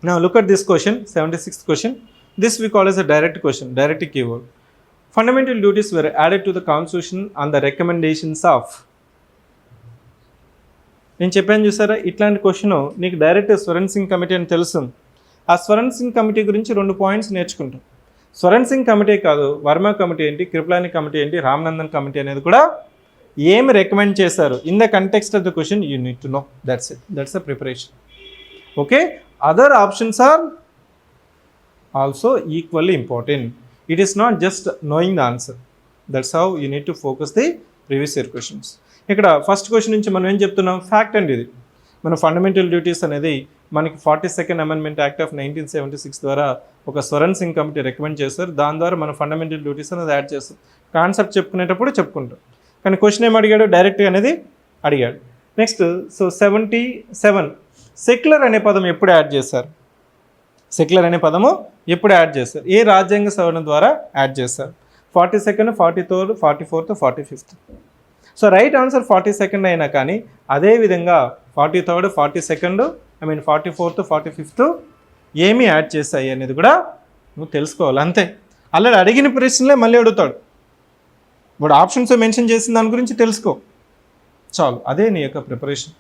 Now look at this question, 76th question. This we call as a direct question, direct keyword. Fundamental duties were added to the constitution on the recommendations of. నేను చెప్పాను చూసారా, ఇట్లాంటి question నీకు direct Swaran Singh committee అని తెలుసు. ఆ Swaran Singh committee గురించి 2 points నేర్చుకుంటాం. స్వరణ్ సింగ్ కమిటీ కాదు, వర్మ కమిటీ ఏంటి, కృపలాని కమిటీ ఏంటి, రామ్నందన్ కమిటీ అనేది కూడా ఏమి రికమెండ్ చేశారు. In the context of the question you need to know. That's it, that's the preparation. Okay, other options are also equally important. It is not just knowing the answer. That's how you need to focus the previous year questions. ఇక్కడ first question నుంచి మనం ఏం చెప్తున్నాం, fact అండి ఇది. మన fundamental duties అనేది మనకి 42nd అమెండ్మెంట్ యాక్ట్ ఆఫ్ 1976 ద్వారా ఒక స్వరణ్ సింగ్ కమిటీ రికమెండ్ చేస్తారు. దాని ద్వారా మన ఫండమెంటల్ డ్యూటీస్ అనేది యాడ్ చేస్తాం. కాన్సెప్ట్ చెప్పుకునేటప్పుడు చెప్పుకుంటాం. కానీ క్వశ్చన్ ఏం అడిగాడు, డైరెక్ట్గా అనేది అడిగాడు. నెక్స్ట్, సో 77 సెక్యులర్ అనే పదం ఎప్పుడు యాడ్ చేశారు? సెక్యులర్ అనే పదము ఎప్పుడు యాడ్ చేస్తారు? ఏ రాజ్యాంగ సవరణ ద్వారా యాడ్ చేస్తారు? 42nd, 43rd, 44th, 45th. So right answer 42nd అయినా కానీ అదేవిధంగా 43rd, 42nd, 44th, 45th ఏమి యాడ్ చేస్తాయి అనేది కూడా నువ్వు తెలుసుకోవాలి. అంతే. ఆల్రెడీ అడిగిన ప్రశ్నలే మళ్ళీ అడుగుతాడు. ఇప్పుడు ఆప్షన్స్ మెన్షన్ చేసిన దాని గురించి తెలుసుకో చాలు. అదే నీ యొక్క ప్రిపరేషన్.